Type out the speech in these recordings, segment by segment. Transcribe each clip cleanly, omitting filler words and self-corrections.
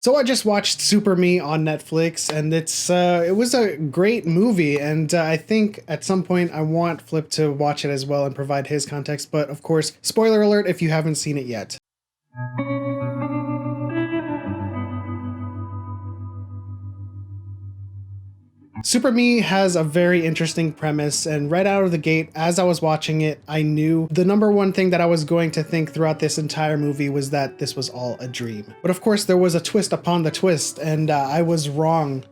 So I just watched Super Me on Netflix, and it was a great movie, and I think at some point I want Flip to watch it as well and provide his context. But of course, spoiler alert if you haven't seen it yet. Super Me has a very interesting premise, and right out of the gate, as I was watching it, I knew the number one thing that I was going to think throughout this entire movie was that this was all a dream. But of course, there was a twist upon the twist, and I was wrong.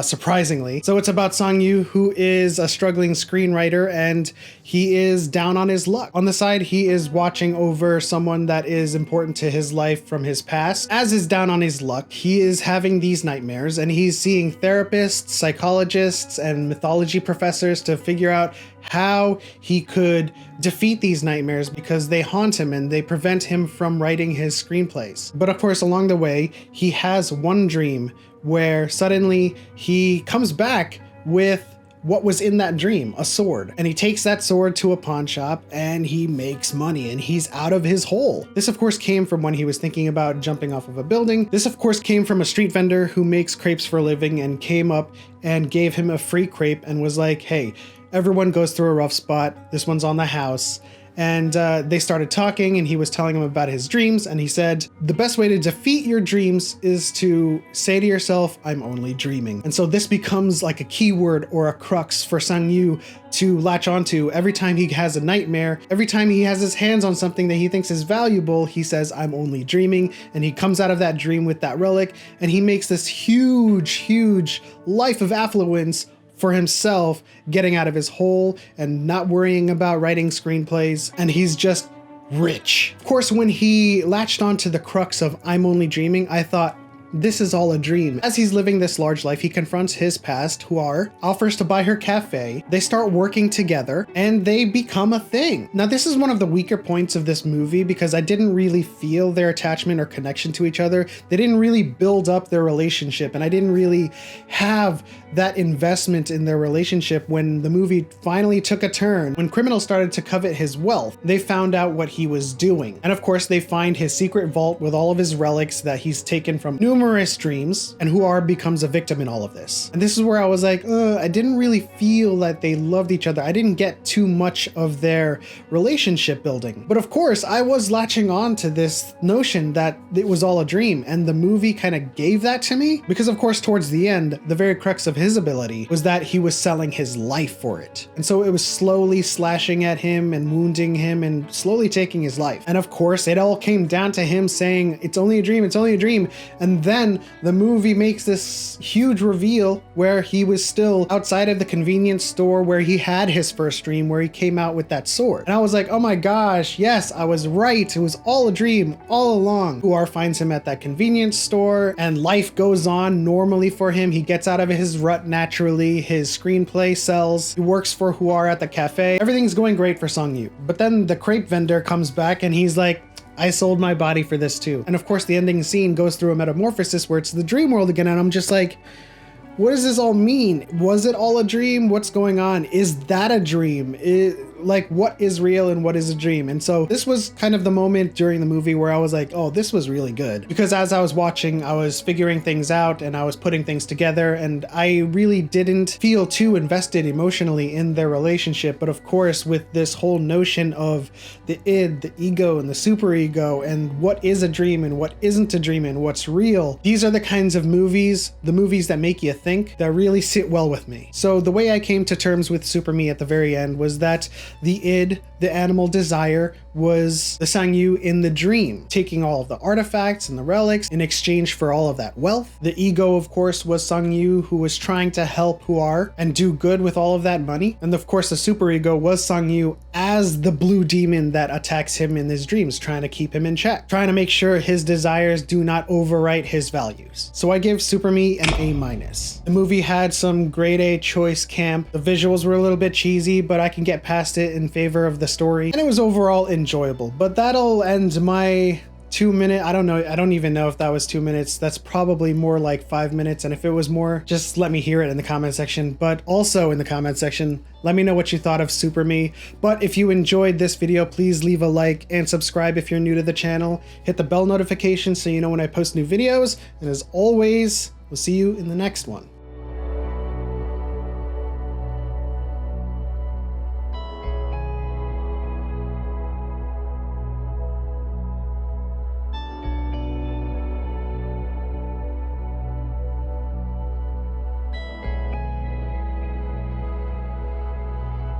Surprisingly. So it's about Sang-Yu, who is a struggling screenwriter, and he is down on his luck. On the side, he is watching over someone that is important to his life from his past. As is down on his luck, he is having these nightmares, and he's seeing therapists, psychologists, and mythology professors to figure out how he could defeat these nightmares because they haunt him and they prevent him from writing his screenplays. But of course, along the way, he has one dream where suddenly he comes back with what was in that dream, a sword. And he takes that sword to a pawn shop and he makes money and he's out of his hole. This of course came from when he was thinking about jumping off of a building. This of course came from a street vendor who makes crepes for a living and came up and gave him a free crepe and was like, hey, everyone goes through a rough spot. This one's on the house. And they started talking and he was telling him about his dreams. And he said, the best way to defeat your dreams is to say to yourself, I'm only dreaming. And so this becomes like a keyword or a crux for Sang-Yu to latch onto. Every time he has a nightmare, every time he has his hands on something that he thinks is valuable, he says, I'm only dreaming. And he comes out of that dream with that relic and he makes this huge life of affluence for himself, getting out of his hole and not worrying about writing screenplays, and he's just rich. Of course, when he latched onto the crux of I'm only dreaming, I thought, this is all a dream. As he's living this large life, he confronts his past, Huar, offers to buy her cafe. They start working together and they become a thing. Now, this is one of the weaker points of this movie because I didn't really feel their attachment or connection to each other. They didn't really build up their relationship and I didn't really have that investment in their relationship when the movie finally took a turn. When criminals started to covet his wealth, they found out what he was doing. And of course, they find his secret vault with all of his relics that he's taken from numerous dreams, and Huar becomes a victim in all of this. And this is where I was like, I didn't really feel that they loved each other. I didn't get too much of their relationship building. But of course, I was latching on to this notion that it was all a dream, and the movie kind of gave that to me because of course, towards the end, the very crux of his ability was that he was selling his life for it. And so it was slowly slashing at him and wounding him and slowly taking his life. And of course, it all came down to him saying, it's only a dream, it's only a dream. And then the movie makes this huge reveal where he was still outside of the convenience store where he had his first dream, where he came out with that sword. And I was like, oh my gosh, yes, I was right. It was all a dream all along. Huar finds him at that convenience store and life goes on normally for him. He gets out of his rut naturally. His screenplay sells. He works for Huar at the cafe. Everything's going great for Sang-Yu. But then the crepe vendor comes back and he's like, I sold my body for this too. And of course, the ending scene goes through a metamorphosis where it's the dream world again. And I'm just like, what does this all mean? Was it all a dream? What's going on? Is that a dream? Like, what is real and what is a dream? And so this was kind of the moment during the movie where I was like, oh, this was really good. Because as I was watching, I was figuring things out and I was putting things together, and I really didn't feel too invested emotionally in their relationship. But of course, with this whole notion of the id, the ego, and the superego, and what is a dream and what isn't a dream and what's real, these are the kinds of movies, the movies that make you think, that really sit well with me. So the way I came to terms with Super Me at the very end was that the id, the animal desire, was the Sang-Yu in the dream, taking all of the artifacts and the relics in exchange for all of that wealth. The ego, of course, was Sang-Yu, who was trying to help Huar and do good with all of that money. And of course, the superego was Sang-Yu as the blue demon that attacks him in his dreams, trying to keep him in check, trying to make sure his desires do not overwrite his values. So I give Super Me an A-. The movie had some grade A choice camp. The visuals were a little bit cheesy, but I can get past it in favor of the story. And it was overall enjoyable. But that'll end my 2 minute, I don't know, I don't even know if that was 2 minutes. That's probably more like 5 minutes, and if it was more, just let me hear it in the comment section. But also in the comment section, let me know what you thought of Super Me. But if you enjoyed this video, please leave a like and subscribe if you're new to the channel. Hit the bell notification so you know when I post new videos, and as always, we'll see you in the next one.